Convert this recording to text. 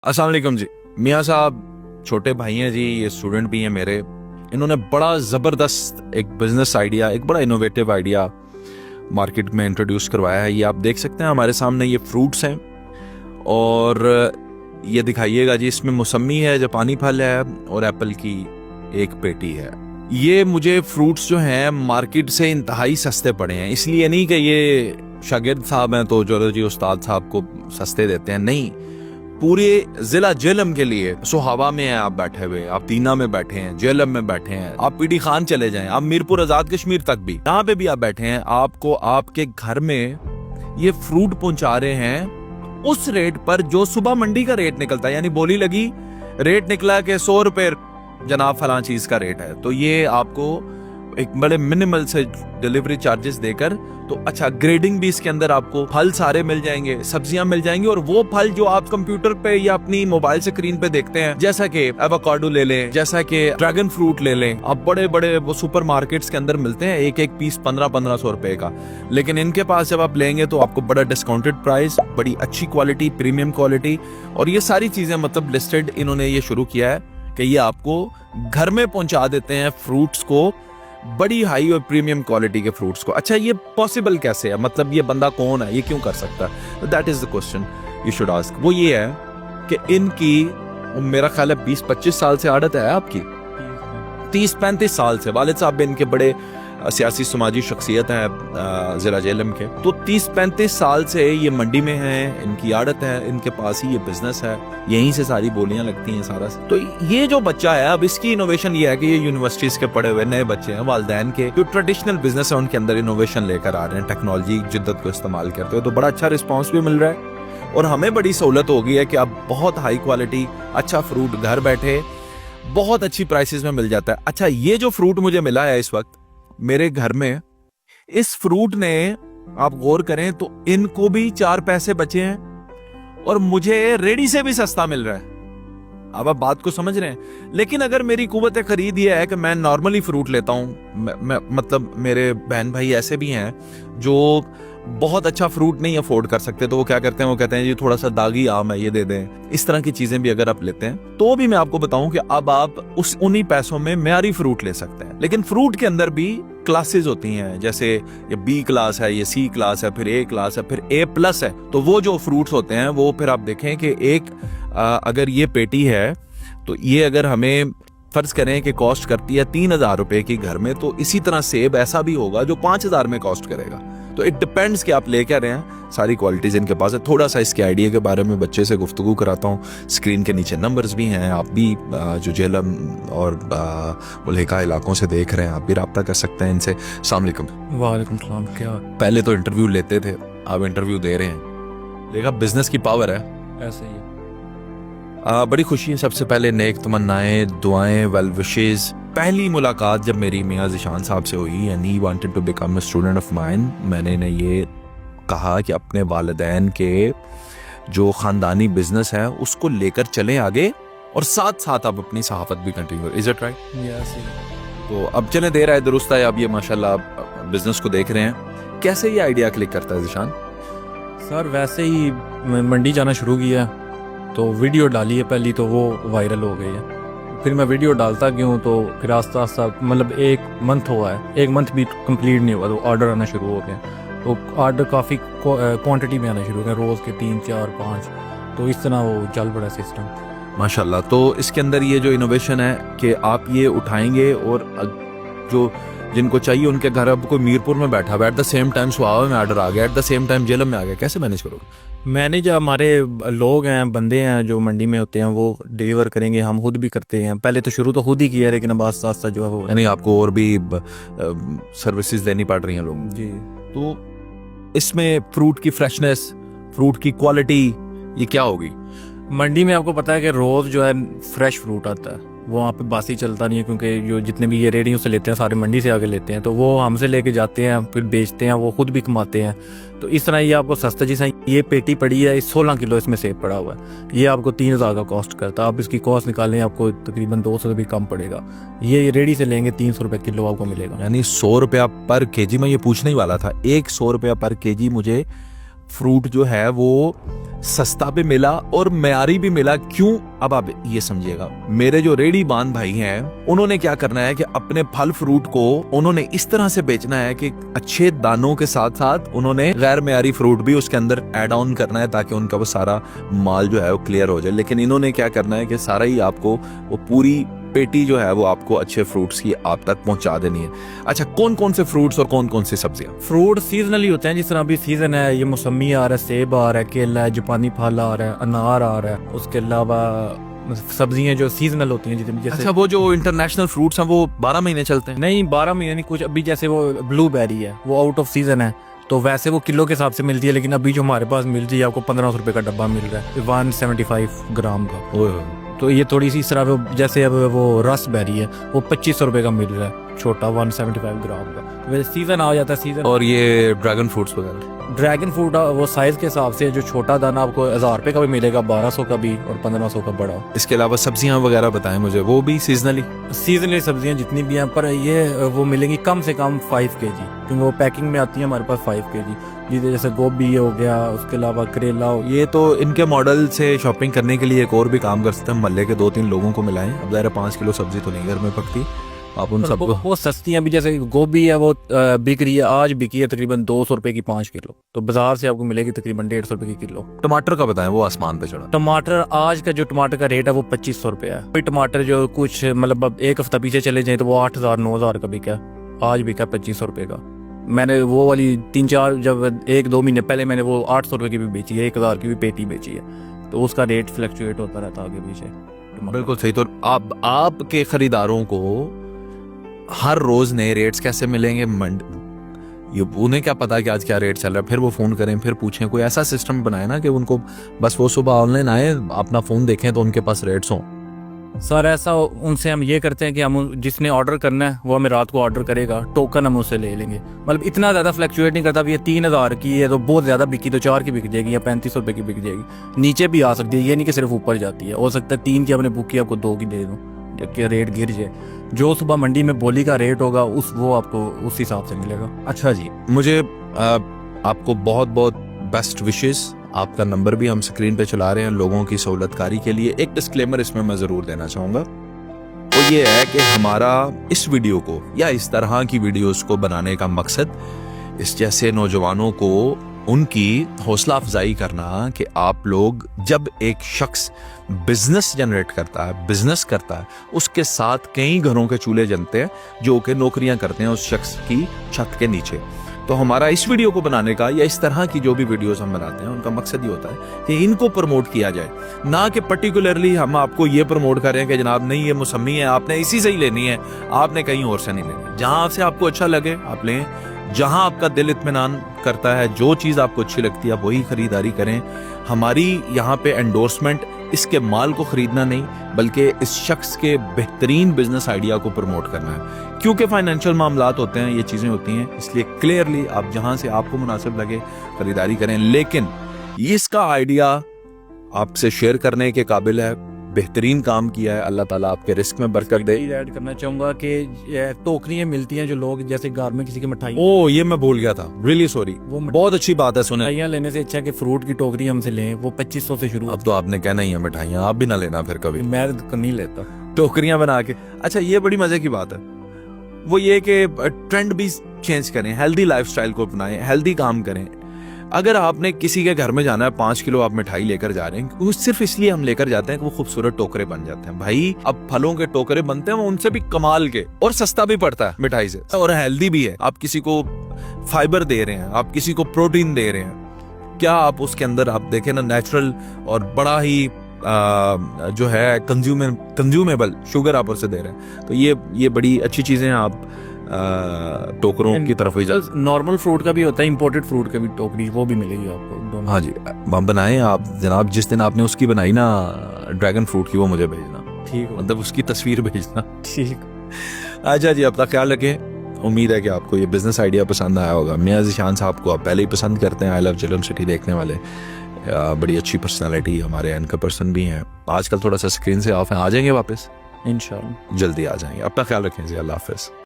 अस्सलाम वालेकुम जी। मियाँ साहब छोटे भाई हैं जी, ये स्टूडेंट भी हैं मेरे। इन्होंने बड़ा ज़बरदस्त एक बिजनेस आइडिया, एक बड़ा इनोवेटिव आइडिया मार्केट में इंट्रोड्यूस करवाया है। ये आप देख सकते हैं हमारे सामने, ये फ्रूट्स हैं और ये दिखाइएगा जी, इसमें मौसमी है, जापानी फल है और एप्पल की एक पेटी है। ये मुझे फ्रूट्स जो हैं मार्केट से इंतहाई सस्ते पड़े हैं। इसलिए नहीं कि ये शागिर्द साहब हैं तो जो जी उस्ताद साहब को सस्ते देते हैं, नहीं, पूरे जिला जेलम के लिए। सोहावा में हैं आप बैठे हुए, आप तीना में बैठे हैं, जेलम में बैठे हैं, आप पीडी खान चले जाएं, आप मीरपुर आजाद कश्मीर तक भी, जहां पे भी आप बैठे हैं, आपको आपके घर में ये फ्रूट पहुंचा रहे हैं उस रेट पर जो सुबह मंडी का रेट निकलता है। यानी बोली लगी, रेट निकला कि 100 रुपए जनाब फलां चीज का रेट है, तो ये आपको एक बड़े मिनिमल से डिलीवरी चार्जेस देकर, तो अच्छा ग्रेडिंग भी इसके अंदर, आपको फल सारे मिल जाएंगे, सब्जियां मिल जाएंगी, और वो फल जो आप कंप्यूटर पे या अपनी मोबाइल स्क्रीन पे देखते हैं, जैसा कि एवोकाडो ले लें, जैसा कि ड्रैगन फ्रूट ले लें, अब बड़े बड़े वो सुपर मार्केट्स के अंदर मिलते हैं, एक एक पीस 1500 रुपए का। लेकिन इनके पास जब आप लेंगे तो आपको बड़ा डिस्काउंटेड प्राइस, बड़ी अच्छी क्वालिटी, प्रीमियम क्वालिटी, और ये सारी चीजें मतलब लिस्टेड इन्होंने ये शुरू किया है कि ये आपको घर में पहुंचा देते हैं फ्रूट्स को, बड़ी हाई और प्रीमियम क्वालिटी के फ्रूट्स को। अच्छा, ये पॉसिबल कैसे है? मतलब ये बंदा कौन है, ये क्यों कर सकता है? That is the question you should ask. वो ये है कि इनकी मेरा ख्याल है 20-25 साल से आदत है आपकी, 30-35 साल से। वालिद साहब भी इनके बड़े सियासी समाजी शख्सियत हैं जिला जेलम के, तो 30-35 साल से ये मंडी में हैं, इनकी आदत है, इनके पास ही ये बिजनेस है, यहीं से सारी बोलियां लगती हैं सारा। तो ये जो बच्चा है, अब इसकी इनोवेशन ये है कि ये यूनिवर्सिटीज के पढ़े हुए नए बच्चे हैं, वालिदैन के जो ट्रेडिशनल बिजनेस है उनके अंदर इनोवेशन लेकर आ रहे हैं, टेक्नोलॉजी जिद्दत को इस्तेमाल करते हुए, तो बड़ा अच्छा रिस्पॉन्स भी मिल रहा है और हमें बड़ी सहूलत हो गई है कि अब बहुत हाई क्वालिटी अच्छा फ्रूट घर बैठे बहुत अच्छी प्राइसेस में मिल जाता है। अच्छा, ये जो फ्रूट मुझे मिला है इस वक्त मेरे घर में, इस फ्रूट ने, आप गौर करें तो इनको भी 4 पैसे बचे हैं और मुझे रेडी से भी सस्ता मिल रहा है। अब आप बात को समझ रहे हैं। लेकिन अगर मेरी कुव्वत खरीद ये है कि मैं नॉर्मली फ्रूट लेता हूं, मतलब मेरे बहन भाई ऐसे भी हैं जो बहुत अच्छा फ्रूट नहीं अफोर्ड कर सकते, तो वो क्या करते हैं, वो कहते हैं जी थोड़ा सा दागी आम है, ये दे दें। इस तरह की चीजें भी अगर आप लेते हैं तो भी मैं आपको बताऊं कि अब आप उन्हीं पैसों में म्यारी फ्रूट ले सकते हैं। लेकिन फ्रूट के अंदर भी क्लासेस होती हैं, जैसे ये बी क्लास है, ये सी क्लास है, फिर ए क्लास है, फिर ए प्लस है। तो वो जो फ्रूट्स होते हैं वो फिर आप देखें कि एक अगर ये पेटी है तो ये अगर हमें फर्ज करें कि कॉस्ट करती है 3000 रुपए की घर में, तो इसी तरह सेब ऐसा भी होगा जो 5000 में कॉस्ट करेगा। तो इट डिपेंड्स कि आप ले क्या रहे हैं, सारी क्वालिटीज इनके पास है। थोड़ा सा इसके आइडिया के बारे में बच्चे से गुफ्तगू कराता हूँ। स्क्रीन के नीचे नंबर्स भी हैं, आप भी जो जेलम और मुल्हिका इलाकों से देख रहे हैं, आप भी रब्ता कर सकते हैं इनसे। अस्सलाम वालेकुम। वालेकुम सलाम। क्या पहले तो इंटरव्यू लेते थे, अब इंटरव्यू दे रहे हैं। देखा, बिजनेस की पावर है, ऐसे ही है। बड़ी खुशी है। सबसे पहले नेक तमन्नाएं, दुआएं, वेल विशेस। पहली मुलाकात जब मेरी मियाँ ज़ीशान साहब से हुई and he wanted to become a student of mine, मैंने इन्हें ये कहा कि अपने वालिदैन के जो ख़ानदानी बिजनेस है उसको लेकर चलें आगे और साथ साथ आप अपनी सहाफ़त भी कंटिन्यू। Is it right? ऐसे ही। तो अब चलें, देर आए दुरुस्त है। अब ये माशाल्लाह बिजनेस को देख रहे हैं। कैसे ये आइडिया क्लिक करता है ज़ीशान? सर वैसे ही मंडी जाना शुरू किया तो वीडियो डाली है पहली, तो वो वायरल हो गई है। फिर मैं वीडियो डालता क्यों, तो फिर आस्ता आस्ता मतलब 1 मंथ हुआ है, 1 मंथ भी कंप्लीट नहीं हुआ तो ऑर्डर आना शुरू हो गया। तो ऑर्डर काफ़ी क्वांटिटी में आना शुरू हो गया, रोज़ के 3, 4, 5, तो इस तरह वो चल पड़ा सिस्टम माशाल्लाह। तो इसके अंदर ये जो इनोवेशन है कि आप ये उठाएंगे और जो जिनको चाहिए उनके घर, अब कोई मीरपुर में बैठा हुआ, एट द सेम टाइम सुहावा में ऑर्डर आ गया, at the same time Jhelum में आ गया, कैसे मैनेज करोगे? मैनेज हमारे लोग हैं, बंदे हैं जो मंडी में होते हैं, वो डिलीवर करेंगे, हम खुद भी करते हैं। पहले तो शुरू तो खुद ही किया, लेकिन अब आस्ता आस्ता जो है वो, यानी आपको और भी सर्विसेज देनी पड़ रही हैं लोगों जी। तो इसमें फ्रूट की फ्रेशनेस, फ्रूट की क्वालिटी, ये क्या होगी? मंडी में आपको पता है कि रोज़ जो है फ्रेश फ्रूट आता है, वो वहाँ पे बासी चलता नहीं है, क्योंकि जो जितने भी ये रेडियों से लेते हैं सारे मंडी से आगे लेते हैं, तो वो हमसे लेके जाते हैं, फिर बेचते हैं, वो खुद भी कमाते हैं। तो इस तरह ये आपको सस्ता, जैसा ये पेटी पड़ी है, 16 किलो इसमें सेब पड़ा हुआ है, ये आपको 3000 का कॉस्ट करता है। आप इसकी कॉस्ट निकालें, आपको तकरीबन 200 से भी कम पड़ेगा। ये रेडी से लेंगे 300 रुपये किलो आपको मिलेगा। यानी 100 रुपया पर केजी। मैं ये पूछने ही वाला था, 100 रुपया पर केजी मुझे फ्रूट जो है वो सस्ता भी मिला और मयारी भी मिला। क्यों? अब आप ये समझिएगा, मेरे जो रेडी बांध भाई हैं उन्होंने क्या करना है कि अपने फल फ्रूट को उन्होंने इस तरह से बेचना है कि अच्छे दानों के साथ साथ उन्होंने गैर मयारी फ्रूट भी उसके अंदर ऐड ऑन करना है ताकि उनका वो सारा माल जो है वो क्लियर हो जाए। लेकिन इन्होंने क्या करना है कि सारा ही आपको वो पूरी पेटी जो है वो आपको अच्छे फ्रूट्स की आप तक पहुंचा देनी है। अच्छा, कौन कौन से फ्रूट्स और कौन कौन सी सब्जियां? फ्रूट सीजनली होते हैं, जिस तरह अभी सीजन है, ये मौसमी आ रहा है, सेब आ रहा है, केला है, जापानी फल आ रहा है, अनार आ रहा है। उसके अलावा सब्जियां जो सीजनल होती हैं जितनी, जैसे अच्छा, वो जो इंटरनेशनल फ्रूट्स हैं वो 12 महीने चलते हैं? नहीं, 12 महीने नहीं, कुछ अभी जैसे वो ब्लूबेरी है वो आउट ऑफ सीजन है, तो वैसे वो किलो के हिसाब से मिलती है, लेकिन अभी जो हमारे पास मिल रही है आपको 1500 रुपये का डब्बा मिल रहा है 175 ग्राम का। तो ये थोड़ी सी इस तरह वो, जैसे अब वो रसबेरी है वो 2500 रुपये का मिल रहा है छोटा 175 ग्राम का। वैसे सीजन आ जाता है सीजन। और ये ड्रैगन फ्रूट्स वगैरह? ड्रैगन फ्रूट वो साइज के हिसाब से, जो छोटा दाना आपको 1000 रुपये का भी मिलेगा, 1200 का भी और 1500 का बड़ा। इसके अलावा सब्जियां वगैरह बताएं मुझे, वो भी सीजनली? सीजनली सब्जियां जितनी भी हैं, पर ये वो मिलेंगी कम से कम 5 kg, क्योंकि वो पैकिंग में आती है हमारे पास 5 kg। जैसे गोभी हो गया, उसके अलावा करेला हो। ये तो इनके मॉडल से शॉपिंग करने के लिए एक और भी काम कर सकते हैं, मोहल्ले के 2-3 लोगों को मिलाएं। अब ज़ाहिर 5 किलो सब्जी तो नहीं घर में पकती, आप उन सबको। वो सस्ती हैं, अभी जैसे गोभी है वो बिक रही है, आज बिकी है तकरीबन 200 रुपए की 5 किलो, तो बाजार से आपको मिलेगी तकरीबन 150 रुपए की किलो। टमाटर का बताएं, वो आसमान पे चढ़ा। टमाटर आज का जो टमाटर का रेट है वो 2500 रुपये है। कोई टमाटर जो कुछ मतलब अब एक हफ्ता पीछे चले जाए तो वो 8000-9000 का बिका, आज बिका 2500 रुपये का। मैंने वो वाली 3-4 जब 1-2 महीने पहले मैंने वो 800 रुपये की भी बेची है, 1000 की भी पेटी बेची है, तो उसका रेट फ्लक्चुएट होता रहता है आगे पीछे। बिल्कुल सही। तो आपके खरीदारों को हर रोज नए रेट्स कैसे मिलेंगे? ये उन्हें क्या पता कि आज क्या रेट चल रहा है? फिर वो फोन करें, फिर पूछें। कोई ऐसा सिस्टम बनाए ना कि उनको बस वो सुबह ऑनलाइन आए, अपना फोन देखें तो उनके पास रेट्स हों। सर ऐसा उनसे हम ये करते हैं कि हम जिसने ऑर्डर करना है वो हमें रात को ऑर्डर करेगा, टोकन हम उससे ले लेंगे। मतलब इतना ज़्यादा फ्लक्चुएट नहीं करता। अब ये 3000 की है तो बहुत ज़्यादा बिकी तो 4 की बिक जाएगी या 3500 रुपये की बिक जाएगी, नीचे भी आ सकती है। ये नहीं कि सिर्फ ऊपर जाती है, हो सकता है 3 की आपने बुक की आपको 2 की दे दूँ, जबकि रेट गिर जाए। जो सुबह मंडी में बोली का रेट होगा वो आपको उस हिसाब से मिलेगा। अच्छा जी, मुझे आपको बहुत बहुत बेस्ट विशेस। आपका नंबर भी हम स्क्रीन पे चला रहे हैं लोगों की सहूलतकारी के लिए। एक डिस्क्लेमर इसमें मैं ज़रूर देना चाहूँगा, वो ये है कि हमारा इस वीडियो को या इस तरह की वीडियोस को बनाने का मकसद इस जैसे नौजवानों को उनकी हौसला अफजाई करना कि आप लोग, जब एक शख्स बिजनेस जनरेट करता है, बिजनेस करता है, उसके साथ कई घरों के चूल्हे जलते हैं जो कि नौकरियां करते हैं उस शख्स की छत के नीचे। तो हमारा इस वीडियो को बनाने का या इस तरह की जो भी वीडियोस हम बनाते हैं उनका मकसद ये होता है कि इनको प्रमोट किया जाए, ना कि पर्टिकुलरली हम आपको ये प्रमोट कर रहे हैं कि जनाब नहीं ये मौसमी है, आपने इसी से ही लेनी है, आपने कहीं और से नहीं लेनी। जहां से आपको अच्छा लगे आप लें, जहां आपका दिल इत्मीनान करता है, जो चीज़ आपको अच्छी लगती है आप वही खरीदारी करें। हमारी यहाँ पे एंडोर्समेंट इसके माल को खरीदना नहीं, बल्कि इस शख्स के बेहतरीन बिजनेस आइडिया को प्रमोट करना है। क्योंकि फाइनेंशियल मामलात होते हैं, ये चीज़ें होती हैं, इसलिए क्लियरली आप जहां से आपको मुनासिब लगे खरीदारी करें। लेकिन इसका आइडिया आपसे शेयर करने के काबिल है, बेहतरीन काम किया है, अल्लाह ताला आपके रिस्क में बरकत दे। ऐड करना चाहूँगा कि टोकरियाँ मिलती हैं जो लोग जैसे घर में किसी की मिठाई, ओ ये मैं भूल गया था, रियली सॉरी, वो बहुत अच्छी बात है। सुने, मिठाइयाँ लेने से अच्छा है कि फ्रूट की टोकरी हमसे लें, वो 2500 से शुरू। अब तो आपने कहना ही है मिठाइयाँ, आप भी ना लेना फिर कभी, मैं नहीं लेता टोकरियाँ बना के। अच्छा, ये बड़ी मजे की बात है, वो ये कि ट्रेंड भी चेंज करें, हेल्दी लाइफस्टाइल को अपनाएं, हेल्दी काम करें। अगर आपने किसी के घर में जाना है, 5 किलो आप मिठाई लेकर जा रहे हैं, वो सिर्फ इसलिए हम लेकर जाते हैं कि वो खूबसूरत टोकरे बन जाते हैं। भाई अब फलों के टोकरे बनते हैं वो उनसे भी कमाल के, और सस्ता भी पड़ता है मिठाई से, और हेल्दी भी है। आप किसी को फाइबर दे रहे हैं, आप किसी को प्रोटीन दे रहे हैं, क्या आप उसके अंदर आप देखें ना, नेचुरल और बड़ा ही जो है कंज्यूमेबल शुगर आप उसे दे रहे हैं। तो ये बड़ी अच्छी चीजें आप टोकरों की तरफ ही जाते। नॉर्मल फ्रूट का भी होता है, इंपोर्टेड फ्रूट का भी टोकरी वो भी मिलेगी आपको दोनों। हाँ जी, हम बनाएं आप जनाब, जिस दिन आपने उसकी बनाई ना ड्रैगन फ्रूट की, वो मुझे भेजना, ठीक है, मतलब उसकी तस्वीर भेजना। ठीक। अच्छा जी, अपना ख्याल रखें। उम्मीद है कि आपको ये बिजनेस आइडिया पसंद आया होगा। मियां ज़ीशान साहब को आप पहले ही पसंद करते हैं, आई लव चिल्ड्रन सिटी देखने वाले, बड़ी अच्छी पर्सनालिटी, हमारे एंकर पर्सन भी हैं। आजकल थोड़ा सा स्क्रीन से ऑफ है, आ जाएंगे वापस इंशाल्लाह, जल्दी आ जाएंगे। अपना ख्याल रखें जी, अल्लाह हाफिज़।